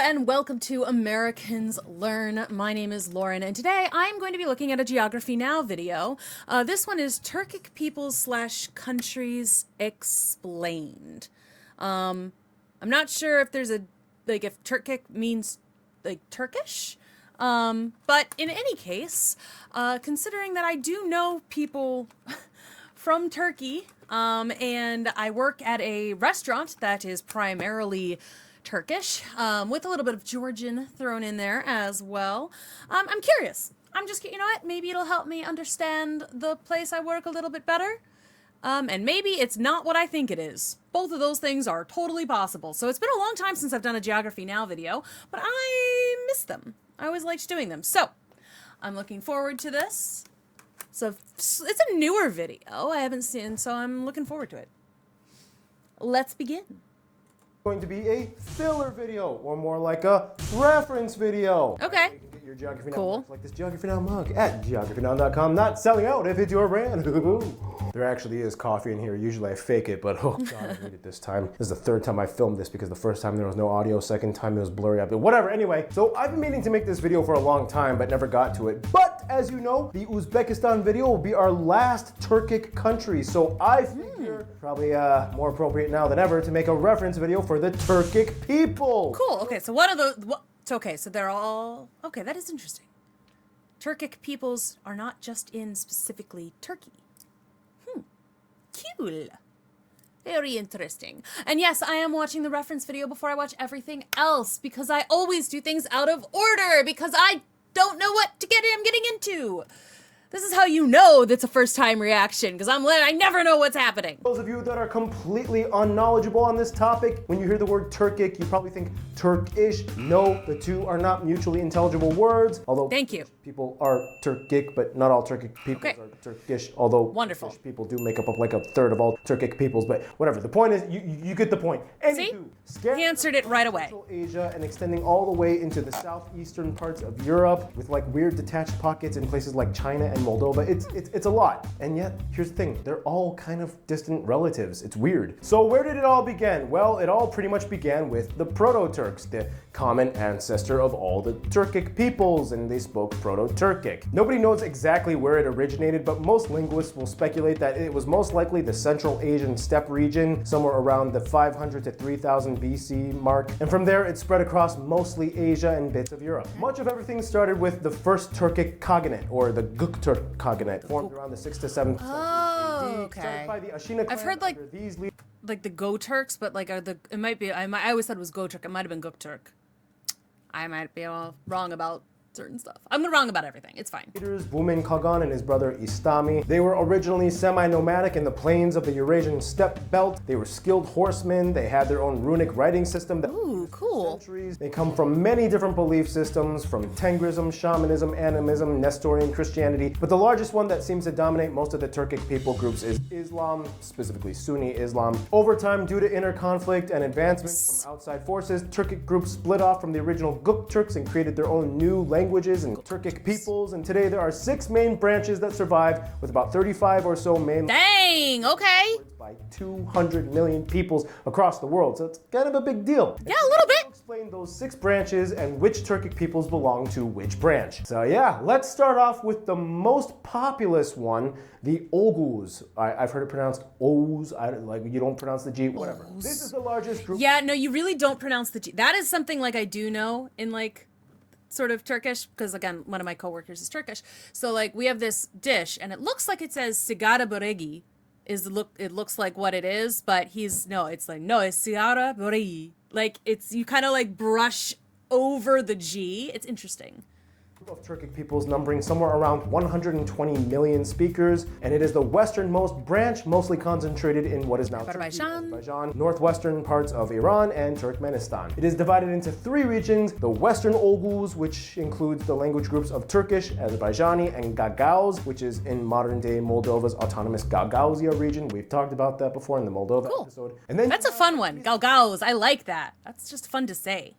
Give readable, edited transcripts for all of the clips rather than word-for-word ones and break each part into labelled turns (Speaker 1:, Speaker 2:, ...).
Speaker 1: and welcome to Americans Learn. My name is Lauren, and today I'm going to be looking at a Geography Now video. This one is Turkic peoples / countries explained. I'm not sure if there's if Turkic means Turkish, but in any case, considering that I do know people from Turkey, and I work at a restaurant that is primarily Turkish, with a little bit of Georgian thrown in there as well. I'm curious. You know what? Maybe it'll help me understand the place I work a little bit better. And maybe it's not what I think it is. Both of those things are totally possible. So it's been a long time since I've done a Geography Now video, but I miss them. I always liked doing them. So I'm looking forward to this. So it's a newer video I haven't seen, so I'm looking forward to it. Let's begin.
Speaker 2: Going to be a filler video, or more like a reference video.
Speaker 1: Okay.
Speaker 2: You can get your Geography Now
Speaker 1: Cool.
Speaker 2: mug, like this Geography Now mug at geographynow.com. Not selling out if it's your brand. There actually is coffee in here. Usually I fake it, but oh god, I need it this time. This is the third time I filmed this because the first time there was no audio, second time it was blurry up. But whatever, anyway. So I've been meaning to make this video for a long time, but never got to it. But as you know, the Uzbekistan video will be our last Turkic country. So I figure probably more appropriate now than ever to make a reference video for the Turkic people.
Speaker 1: Cool. Okay, so one of the... Okay, so they're all... Okay, that is interesting. Turkic peoples are not just in specifically Turkey. Cool. Very interesting. And yes, I am watching the reference video before I watch everything else because I always do things out of order because I don't know what I'm getting into. This is how you know that's a first-time reaction, because I never know what's happening.
Speaker 2: Those of you that are completely unknowledgeable on this topic, when you hear the word Turkic, you probably think Turkish. No, the two are not mutually intelligible words, although
Speaker 1: Thank you.
Speaker 2: people are Turkic, but not all Turkic peoples
Speaker 1: Okay.
Speaker 2: are Turkish, although
Speaker 1: Wonderful.
Speaker 2: Turkish people do make up like a third of all Turkic peoples, but whatever. The point is, you get the point.
Speaker 1: See? He answered it right away.
Speaker 2: Central Asia and extending all the way into the southeastern parts of Europe with like weird detached pockets in places like China and Moldova. It's a lot. And yet, here's the thing, they're all kind of distant relatives. It's weird. So where did it all begin? Well, it all pretty much began with the Proto-Turks, the common ancestor of all the Turkic peoples, and they spoke Proto-Turkic. Nobody knows exactly where it originated, but most linguists will speculate that it was most likely the Central Asian steppe region, somewhere around the 500 to 3000 BC mark, and from there it spread across mostly Asia and bits of Europe. Much of everything started with the first Turkic cognate, or the Göktürk cognate, formed around the 6th to 7th century.
Speaker 1: Oh, okay.
Speaker 2: Started by the Ashina
Speaker 1: I've heard
Speaker 2: clan under these
Speaker 1: like the Go-Turks, but it might be, I always thought it was Go-Turk. It might have been Göktürk. I might be all wrong about certain stuff. I'm wrong about everything. It's fine.
Speaker 2: leaders, Bumin Kagan and his brother Istami. They were originally semi-nomadic in the plains of the Eurasian steppe belt. They were skilled horsemen. They had their own runic writing system that
Speaker 1: Ooh, cool.
Speaker 2: centuries. They come from many different belief systems, from Tengrism, shamanism, animism, Nestorian Christianity. But the largest one that seems to dominate most of the Turkic people groups is Islam, specifically Sunni Islam. Over time, due to inner conflict and advancements from outside forces, Turkic groups split off from the original Göktürks and created their own new languages and Turkic peoples. And today there are 6 main branches that survive, with about 35 or so main
Speaker 1: Dang, okay.
Speaker 2: by 200 million peoples across the world. So it's kind of a big deal.
Speaker 1: Yeah, a little bit.
Speaker 2: I'll explain those 6 branches and which Turkic peoples belong to which branch. So yeah, let's start off with the most populous one, the Oghuz. I've heard it pronounced Oghuz. You don't pronounce the G, whatever.
Speaker 1: Oghuz.
Speaker 2: This is the largest group.
Speaker 1: Yeah, no, you really don't pronounce the G. That is something I do know in sort of Turkish, because again, one of my coworkers is Turkish. So we have this dish and it looks like it says sigara böregi. It looks like what it is, but it's sigara böregi. You kind of brush over the G. It's interesting.
Speaker 2: Of Turkic peoples numbering somewhere around 120 million speakers, and it is the westernmost branch, mostly concentrated in what is now Azerbaijan, northwestern parts of Iran, and Turkmenistan. It is divided into 3 regions: the Western Oghuz, which includes the language groups of Turkish, Azerbaijani, and Gagauz, which is in modern-day Moldova's autonomous Gagauzia region. We've talked about that before in the Moldova episode. And then
Speaker 1: That's a fun one. Gagauz. I like that. That's just fun to say.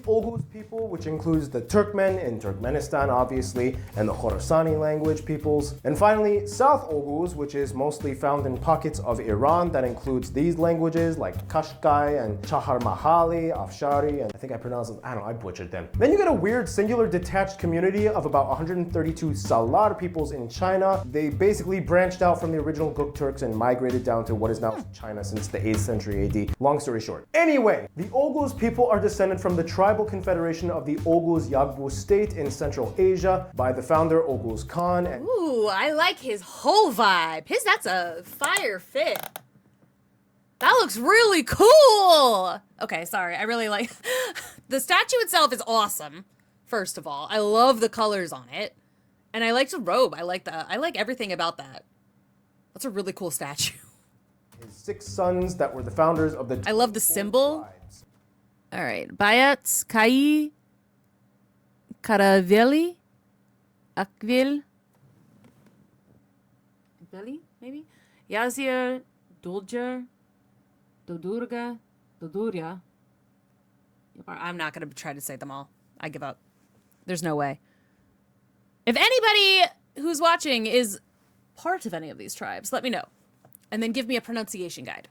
Speaker 2: Oghuz people, which includes the Turkmen in Turkmenistan, obviously, and the Khorasani language peoples. And finally, South Oghuz, which is mostly found in pockets of Iran that includes these languages like Kashkai and Chahar Mahali, Afshari, and I think I pronounced it, I don't know, I butchered them. Then you get a weird singular detached community of about 132 Salar peoples in China. They basically branched out from the original Guk Turks and migrated down to what is now China since the 8th century AD. Long story short. Anyway, the Oghuz people are descended from the tribal confederation of the Oghuz Yagbu state in Central Asia by the founder Oghuz Khan. And
Speaker 1: Ooh, I like his whole vibe. That's a fire fit. That looks really cool. Okay, sorry. I really like the statue itself is awesome. First of all, I love the colors on it. And I like the robe. I like everything about that. That's a really cool statue.
Speaker 2: His 6 sons that were the founders of the
Speaker 1: I love the symbol.
Speaker 2: tribes.
Speaker 1: All right. Bayat, Kai, Karaveli, Akvil, Veli, maybe? Yazir, Duljer, Dodurga, Dodurya. I'm not going to try to say them all. I give up. There's no way. If anybody who's watching is part of any of these tribes, let me know. And then give me a pronunciation guide.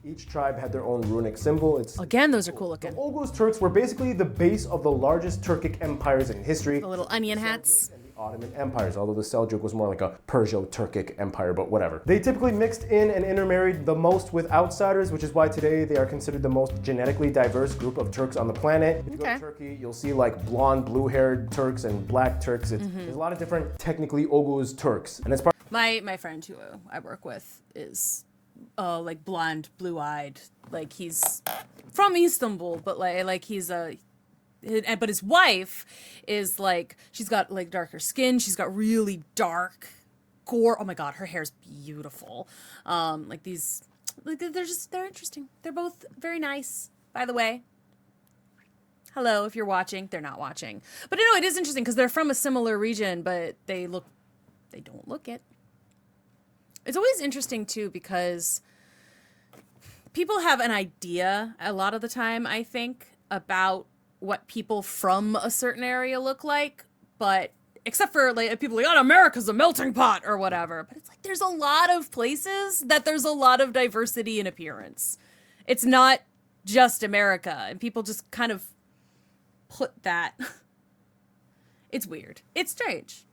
Speaker 2: Each tribe had their own runic symbol.
Speaker 1: Again, those are cool looking.
Speaker 2: The Oghuz Turks were basically the base of the largest Turkic empires in history.
Speaker 1: The little onion hats.
Speaker 2: And the Ottoman empires, although the Seljuk was more like a Perso-Turkic empire, but whatever. They typically mixed in and intermarried the most with outsiders, which is why today they are considered the most genetically diverse group of Turks on the planet. If you go to Turkey, you'll see like blonde, blue-haired Turks and black Turks. There's a lot of different, technically Oghuz Turks. And it's part
Speaker 1: My friend who I work with is like blonde, blue-eyed. Like he's from Istanbul, but like he's but his wife is like, she's got like darker skin. She's got really dark gore. Oh my God, her hair's beautiful. Like these, like they're interesting. They're both very nice, by the way. Hello, if you're watching. They're not watching. But no, it is interesting because they're from a similar region, but they don't look it. It's always interesting too because people have an idea a lot of the time, I think, about what people from a certain area look like, but except for like people like, oh, America's a melting pot or whatever. But it's like there's a lot of places that there's a lot of diversity in appearance. It's not just America, and people just kind of put that. It's weird. It's strange.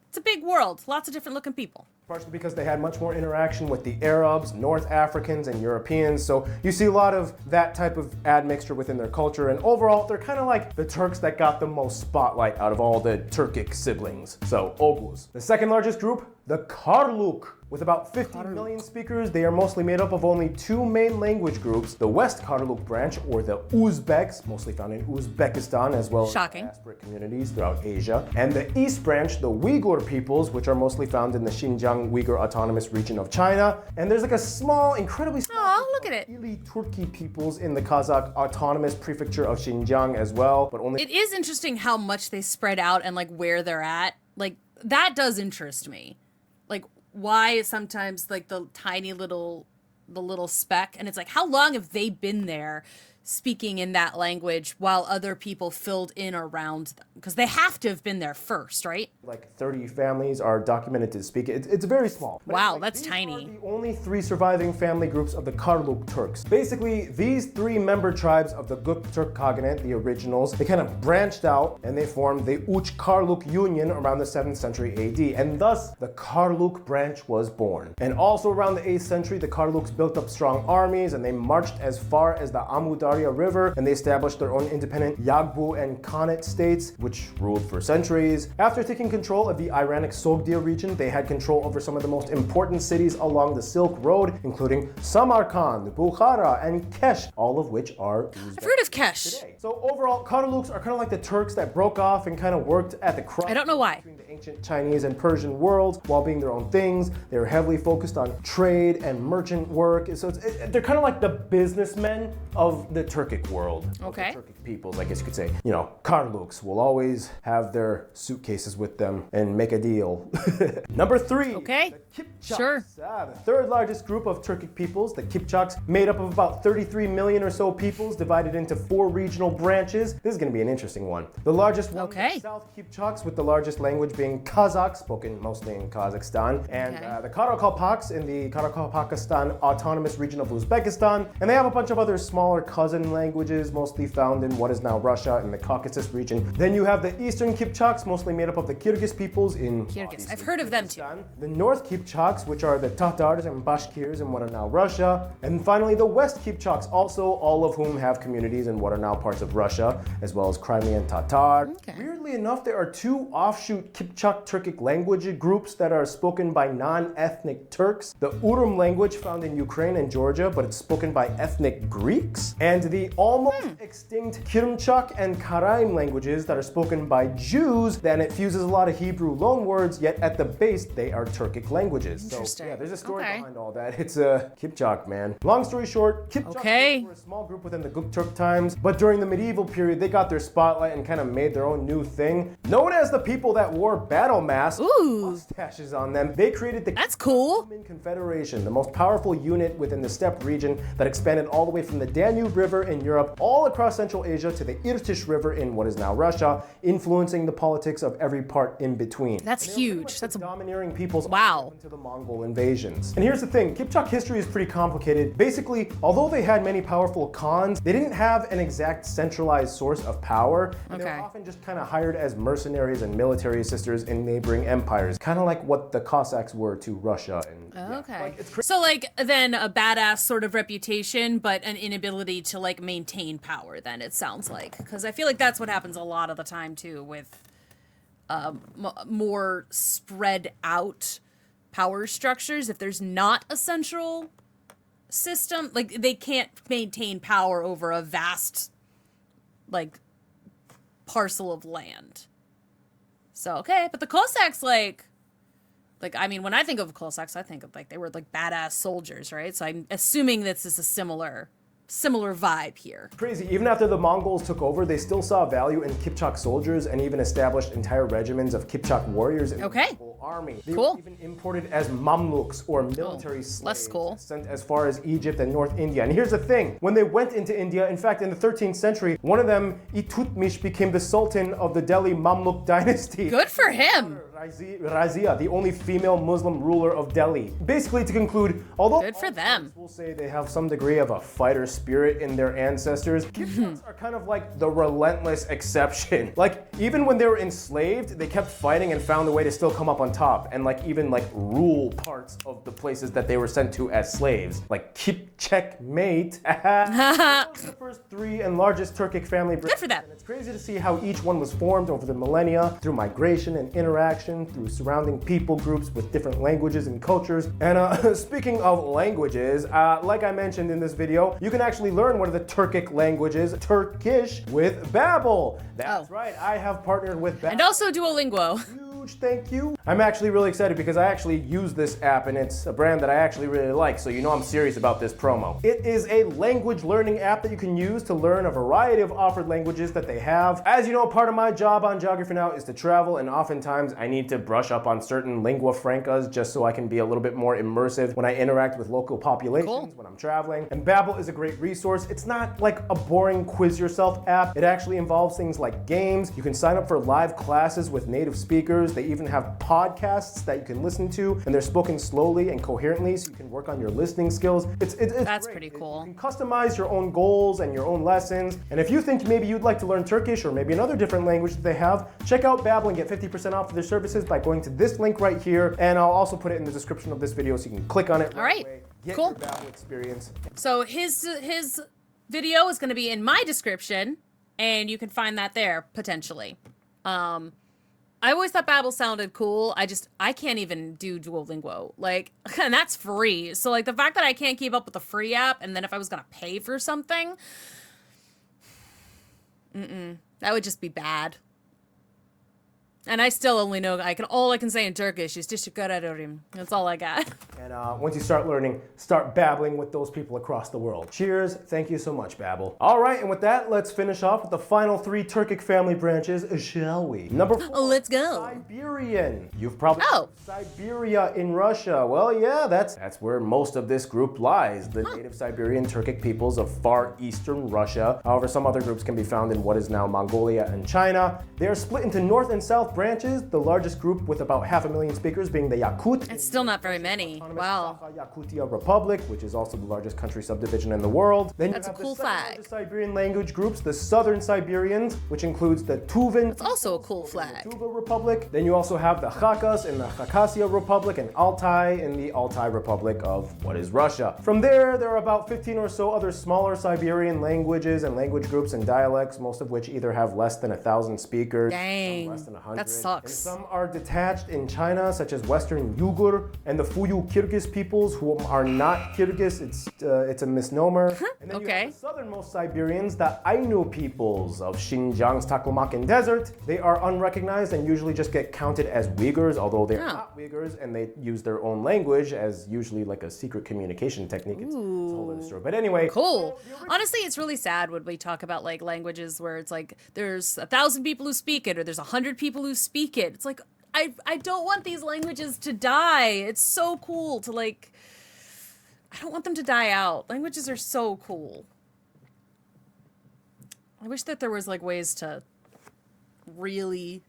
Speaker 1: It's a big world. Lots of different looking people.
Speaker 2: partially because they had much more interaction with the Arabs, North Africans, and Europeans. So you see a lot of that type of admixture within their culture. And overall, they're kind of like the Turks that got the most spotlight out of all the Turkic siblings. So Oghuz. The second largest group, the Karluk. With about 50 million speakers, they are mostly made up of only two main language groups, the West Karluk Branch, or the Uzbeks, mostly found in Uzbekistan, as well as diasporic communities throughout Asia, and the East Branch, the Uyghur peoples, which are mostly found in the Xinjiang Uyghur Autonomous Region of China. And there's like a small, incredibly small
Speaker 1: look at it.
Speaker 2: Turkey peoples in the Kazakh Autonomous Prefecture of Xinjiang as well, but only...
Speaker 1: It is interesting how much they spread out and like where they're at. Like, that does interest me. Like, why sometimes like the little speck, and it's like, how long have they been there speaking in that language while other people filled in around them? Because they have to have been there first, right?
Speaker 2: Like 30 families are documented to speak it. It's very small. But
Speaker 1: wow,
Speaker 2: like,
Speaker 1: that's
Speaker 2: these
Speaker 1: tiny.
Speaker 2: are the only three surviving family groups of the Karluk Turks. Basically, these three member tribes of the Guk Turk Khaganate, the originals, they kind of branched out and they formed the Uch Karluk Union around the 7th century AD, and thus the Karluk Branch was born. And also around the 8th century, the Karluks built up strong armies and they marched as far as the Amu Darya River, and they established their own independent Yagbu and Khanate states, which ruled for centuries. After taking control of the Iranic Sogdia region, they had control over some of the most important cities along the Silk Road, including Samarkand, Bukhara, and Kesh, all of which are Uzbek
Speaker 1: I've heard of Kesh.
Speaker 2: today. So overall, Karluks are kind of like the Turks that broke off and kind of worked at the cross.
Speaker 1: I don't know why.
Speaker 2: Between the ancient Chinese and Persian worlds while being their own things. They were heavily focused on trade and merchant work. So they're kind of like the businessmen of the Turkic world.
Speaker 1: Okay.
Speaker 2: Of the Turkic peoples, I guess you could say. You know, Karluks will always have their suitcases with them and make a deal. Number 3.
Speaker 1: Okay.
Speaker 2: The Kipchaks.
Speaker 1: Sure.
Speaker 2: The third largest group of Turkic peoples, the Kipchaks, made up of about 33 million or so peoples divided into 4 regional branches. This is going to be an interesting one. The largest one, the South Kipchaks, with the largest language being Kazakh, spoken mostly in Kazakhstan, and the Karakalpaks in the Karakalpakistan Autonomous Region of Uzbekistan. And they have a bunch of other smaller cousin languages, mostly found in what is now Russia and the Caucasus region. Then you have the Eastern Kipchaks, mostly made up of the Kyrgyz peoples in
Speaker 1: Kyrgyz. I've heard of them too.
Speaker 2: The North Kipchaks, which are the Tatars and Bashkirs in what are now Russia. And finally, the West Kipchaks, also all of whom have communities in what are now parts of Russia, as well as Crimean Tatar. Weirdly enough, there are 2 offshoot Kipchak Turkic language groups that are spoken by non-ethnic Turks. The Urum language found in Ukraine and Georgia, but it's spoken by ethnic Greeks. And the almost extinct Kirmchak and Karaim languages that are spoken by Jews. Then it fuses a lot of Hebrew loanwords, yet at the base, they are Turkic languages.
Speaker 1: Interesting.
Speaker 2: So, yeah, there's a story behind all that. It's a Kipchak, man. Long story short, Kipchaks were a small group within the Göktürk times, but during the medieval period, they got their spotlight and kind of made their own new thing. Known as the people that wore battle masks, mustaches on them, they created the Ottoman Confederation, the most powerful unit within the steppe region that expanded all the way from the Danube River in Europe, all across Central Asia to the Irtysh River in what is now Russia, influencing the politics of every part in between.
Speaker 1: That's huge. That's
Speaker 2: domineering peoples into the Mongol invasions. And here's the thing, Kipchak history is pretty complicated. Basically, although they had many powerful khans, they didn't have an exact centralized source of power. And they were often just kind of hired as mercenaries and military assisters in neighboring empires, kind of like what the Cossacks were to Russia. And
Speaker 1: so like then a badass sort of reputation, but an inability to like maintain power. Then it sounds like, because I feel like that's what happens a lot of the time too with more spread out power structures. If there's not a central system, like they can't maintain power over a vast like parcel of land. So okay, but the Cossacks like I mean, when I think of Cossacks, I think of like they were like badass soldiers, right? So I'm assuming this is a similar vibe here.
Speaker 2: Crazy. Even after the Mongols took over, they still saw value in Kipchak soldiers and even established entire regiments of Kipchak warriors in the Mongol army. They were even imported as Mamluks, or military slaves, sent as far as Egypt and North India. And here's the thing, when they went into India, in fact, in the 13th century, one of them, Itutmish, became the Sultan of the Delhi Mamluk dynasty.
Speaker 1: Good for him.
Speaker 2: Razia, the only female Muslim ruler of Delhi. Basically, to conclude, although
Speaker 1: good for them,
Speaker 2: we'll say they have some degree of a fighter spirit in their ancestors, Kipchaks are kind of like the relentless exception. Like, even when they were enslaved, they kept fighting and found a way to still come up on top and like even like rule parts of the places that they were sent to as slaves. Like Kipchak mate. The first 3 and largest Turkic family.
Speaker 1: Good for them.
Speaker 2: And it's crazy to see how each one was formed over the millennia through migration and interaction, through surrounding people groups with different languages and cultures. And speaking of languages, like I mentioned in this video, you can actually learn one of the Turkic languages, Turkish, with Babbel. That's right, I have partnered with Babbel.
Speaker 1: And also Duolingo.
Speaker 2: Thank you. I'm actually really excited because I actually use this app and it's a brand that I actually really like, so you know I'm serious about this promo. It is a language learning app that you can use to learn a variety of offered languages that they have. As you know, part of my job on Geography Now is to travel, and oftentimes I need to brush up on certain lingua francas just so I can be a little bit more immersive when I interact with local populations when I'm traveling. And Babbel is a great resource. It's not like a boring quiz yourself app. It actually involves things like games. You can sign up for live classes with native speakers. They even have podcasts that you can listen to, and they're spoken slowly and coherently, so you can work on your listening skills. It's
Speaker 1: That's
Speaker 2: great.
Speaker 1: pretty cool.
Speaker 2: You can customize your own goals and your own lessons. And if you think maybe you'd like to learn Turkish or maybe another different language that they have, check out Babbel and get 50% off of their services by going to this link right here. And I'll also put it in the description of this video so you can click on it right away. Get your Babbel experience.
Speaker 1: So his video is going to be in my description, and you can find that there potentially. I always thought Babbel sounded cool. I can't even do Duolingo. Like, and that's free. So like the fact that I can't keep up with the free app, and then if I was gonna pay for something, that would just be bad. And I still only know, all I can say in Turkish is teşekkür ederim. That's all I got.
Speaker 2: And once you start learning, start babbling with those people across the world. Cheers. Thank you so much, Babel. All right, and with that, let's finish off with the final 3 Turkic family branches, shall we? Number 4.
Speaker 1: Let's go.
Speaker 2: Siberian. You've probably heard of Siberia in Russia. Well, yeah, that's where most of this group lies. The native Siberian Turkic peoples of far eastern Russia. However, some other groups can be found in what is now Mongolia and China. They are split into north and south branches, the largest group with about 500,000 speakers being the Yakut.
Speaker 1: It's still not very many. Wow.
Speaker 2: Yakutia Republic, which is also the largest country subdivision in the world. Then
Speaker 1: That's
Speaker 2: you
Speaker 1: a
Speaker 2: have
Speaker 1: cool
Speaker 2: the
Speaker 1: flag.
Speaker 2: second Siberian language groups, the Southern Siberians, which includes the Tuvan.
Speaker 1: It's also a cool flag.
Speaker 2: Tuva Republic. Then you also have the Khakas in the Khakassia Republic and Altai in the Altai Republic of what is Russia. From there are about 15 or so other smaller Siberian languages and language groups and dialects, most of which either have less than 1,000 speakers,
Speaker 1: Dang,
Speaker 2: less than 100.
Speaker 1: that sucks.
Speaker 2: And some are detached in China, such as Western Uyghur and the Fuyu Kyrgyz peoples, who are not Kyrgyz. It's a misnomer. And then you have the southernmost Siberians, the Ainu peoples of Xinjiang's Taklamakan Desert. They are unrecognized and usually just get counted as Uyghurs, although they're not Uyghurs, and they use their own language as usually like a secret communication technique. It's a whole other story. But anyway.
Speaker 1: Cool. Honestly, it's really sad when we talk about like languages where it's like there's 1,000 people who speak it or there's 100 people who speak it. It's like, I don't want these languages to die. It's so cool to like, I don't want them to die out. Languages are so cool. I wish that there was like ways to really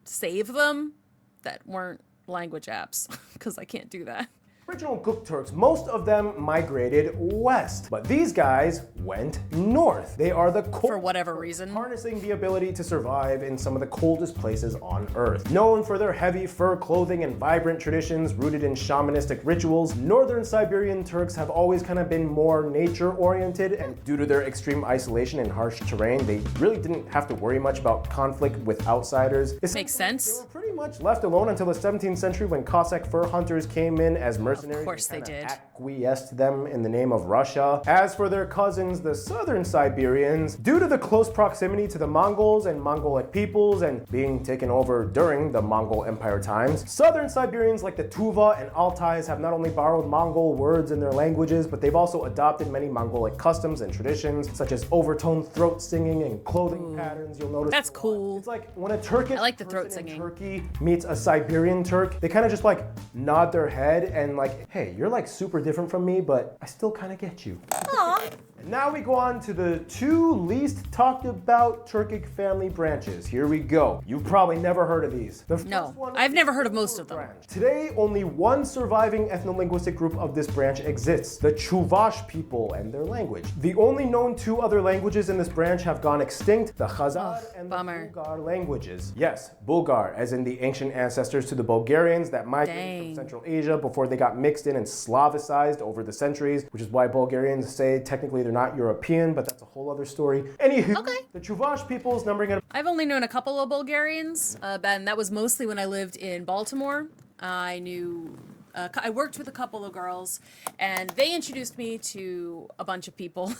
Speaker 1: save them that weren't language apps, because I can't do that.
Speaker 2: Original Gupturks, most of them migrated west, but these guys went north. They are the cold
Speaker 1: For whatever reason.
Speaker 2: harnessing the ability to survive in some of the coldest places on Earth. Known for their heavy fur clothing and vibrant traditions rooted in shamanistic rituals, northern Siberian Turks have always kind of been more nature-oriented, and due to their extreme isolation and harsh terrain, they really didn't have to worry much about conflict with outsiders.
Speaker 1: Makes sense.
Speaker 2: They were pretty much left alone until the 17th century when Cossack fur hunters came in as mercenaries.
Speaker 1: Of course they did.
Speaker 2: Acquiesced them in the name of Russia. As for their cousins, the southern Siberians, due to the close proximity to the Mongols and Mongolic peoples and being taken over during the Mongol Empire times, southern Siberians like the Tuva and Altais have not only borrowed Mongol words in their languages, but they've also adopted many Mongolic customs and traditions, such as overtoned throat singing and clothing patterns. You'll notice
Speaker 1: that's cool.
Speaker 2: It's like when a Turkish
Speaker 1: I like the throat
Speaker 2: person in
Speaker 1: singing.
Speaker 2: Turkey meets a Siberian Turk, they kind of just like nod their head and like, hey, you're like super different from me, but I still kind of get you.
Speaker 1: Aww.
Speaker 2: And now we go on to the 2 least talked about Turkic family branches. Here we go. You've probably never heard of these. The first
Speaker 1: No,
Speaker 2: one
Speaker 1: I've
Speaker 2: is
Speaker 1: never heard of
Speaker 2: Oghur
Speaker 1: most of them.
Speaker 2: Branch. Today, only one surviving ethno-linguistic group of this branch exists, the Chuvash people and their language. The only known 2 other languages in this branch have gone extinct, the Khazar and
Speaker 1: bummer.
Speaker 2: the Bulgar languages. Yes, Bulgar, as in the ancient ancestors to the Bulgarians that migrated from Central Asia before they got mixed in and Slavicized over the centuries, which is why Bulgarians say technically they're not European, but that's a whole other story. Anywho, the Chuvash peoples numbering at
Speaker 1: I've only known a couple of Bulgarians, and that was mostly when I lived in Baltimore. I knew, I worked with a couple of girls, and they introduced me to a bunch of people,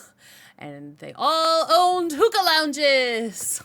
Speaker 1: and they all owned hookah lounges.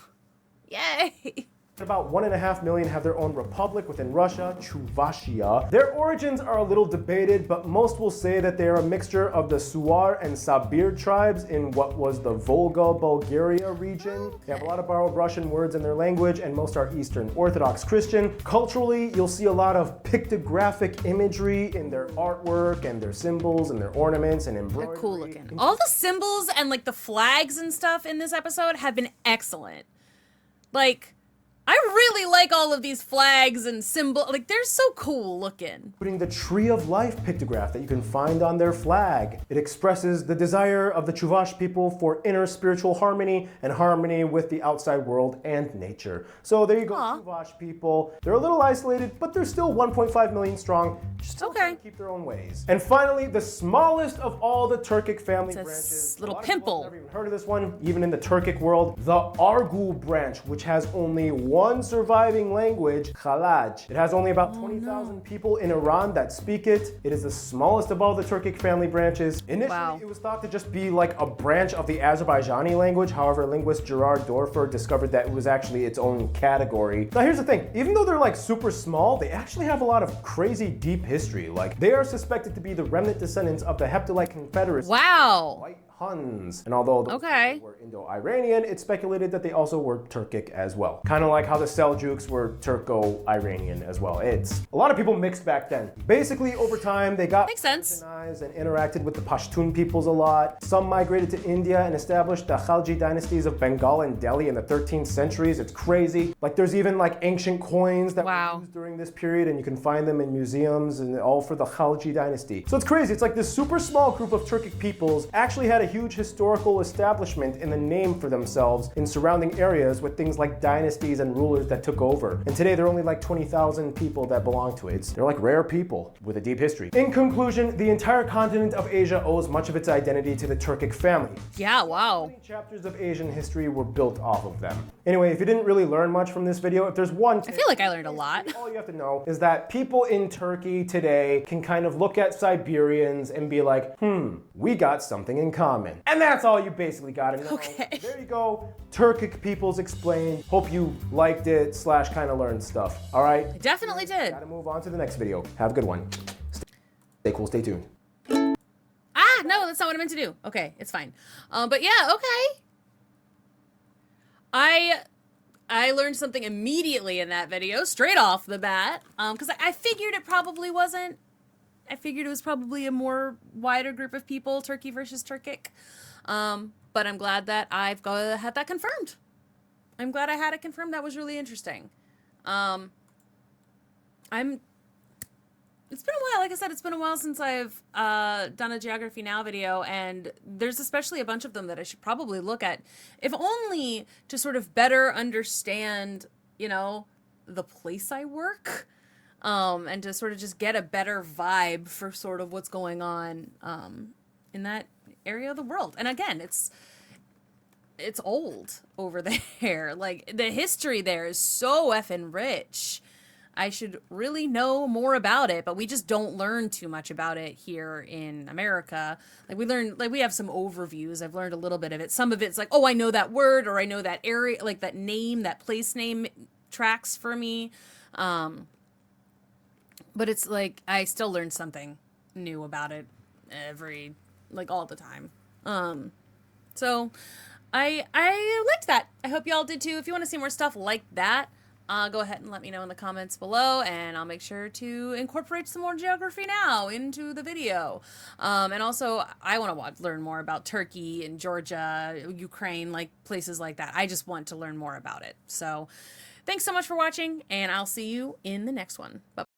Speaker 1: Yay!
Speaker 2: About 1.5 million have their own republic within Russia, Chuvashia. Their origins are a little debated, but most will say that they are a mixture of the Suar and Sabir tribes in what was the Volga, Bulgaria region. They have a lot of borrowed Russian words in their language, and most are Eastern Orthodox Christian. Culturally, you'll see a lot of pictographic imagery in their artwork and their symbols and their ornaments and embroidery.
Speaker 1: They're cool looking. All the symbols and like the flags and stuff in this episode have been excellent. Like, I really like all of these flags and symbols. Like, they're so cool looking.
Speaker 2: Including the Tree of Life pictograph that you can find on their flag. It expresses the desire of the Chuvash people for inner spiritual harmony and harmony with the outside world and nature. So there you go, Chuvash people. They're a little isolated, but they're still 1.5 million strong. Still trying to keep their own ways. And finally, the smallest of all the Turkic family branches.
Speaker 1: Little
Speaker 2: A lot of
Speaker 1: pimple.
Speaker 2: people have never even heard of this one, even in the Turkic world. The Arghu Branch, which has only one surviving language, Khalaj. It has only about 20,000 people in Iran that speak it. It is the smallest of all the Turkic family branches. Initially, it was thought to just be like a branch of the Azerbaijani language. However, linguist Gerard Dorfer discovered that it was actually its own category. Now here's the thing, even though they're like super small, they actually have a lot of crazy deep history. Like they are suspected to be the remnant descendants of the Heptalite Confederacy.
Speaker 1: Wow.
Speaker 2: White Huns. And although those were Indo-Iranian, it's speculated that they also were Turkic as well. Kind of like how the Seljuks were Turco-Iranian as well. It's a lot of people mixed back then. Basically, over time, they got Christianized and interacted with the Pashtun peoples a lot. Some migrated to India and established the Khalji dynasties of Bengal and Delhi in the 13th centuries. It's crazy. Like there's even like ancient coins that were used during this period, and you can find them in museums, and all for the Khalji dynasty. So it's crazy. It's like this super small group of Turkic peoples actually had a huge historical establishment in the name for themselves in surrounding areas with things like dynasties and rulers that took over. And today there are only like 20,000 people that belong to it. They're like rare people with a deep history. In conclusion, the entire continent of Asia owes much of its identity to the Turkic family.
Speaker 1: Yeah, wow.
Speaker 2: Many chapters of Asian history were built off of them. Anyway, if you didn't really learn much from this video, if there's one
Speaker 1: I feel like I learned a lot.
Speaker 2: All you have to know is that people in Turkey today can kind of look at Siberians and be like, we got something in common. And that's all you basically gotta know.
Speaker 1: Okay.
Speaker 2: There you go. Turkic Peoples Explained. Hope you liked it / kind of learned stuff. All right?
Speaker 1: I definitely did.
Speaker 2: Gotta move on to the next video. Have a good one. Stay cool, stay tuned.
Speaker 1: Ah, no, that's not what I meant to do. Okay, it's fine. But yeah, okay. I learned something immediately in that video, straight off the bat, because I figured it probably wasn't. I figured it was probably a more wider group of people, Turkey versus Turkic. But I'm glad that I've had that confirmed. I'm glad I had it confirmed. That was really interesting. It's been a while. Like I said, it's been a while since I've done a Geography Now video, and there's especially a bunch of them that I should probably look at, if only to sort of better understand, you know, the place I work. And to sort of just get a better vibe for sort of what's going on in that area of the world. And again, it's old over there. Like, the history there is so effing rich. I should really know more about it, but we just don't learn too much about it here in America. Like, we have some overviews. I've learned a little bit of it. Some of it's like, oh, I know that word, or I know that area, like that name, that place name tracks for me. But it's like, I still learn something new about it all the time. So I liked that. I hope y'all did too. If you want to see more stuff like that, go ahead and let me know in the comments below, and I'll make sure to incorporate some more Geography Now into the video. And also, I want to learn more about Turkey and Georgia, Ukraine, like places like that. I just want to learn more about it. So thanks so much for watching, and I'll see you in the next one. Bye.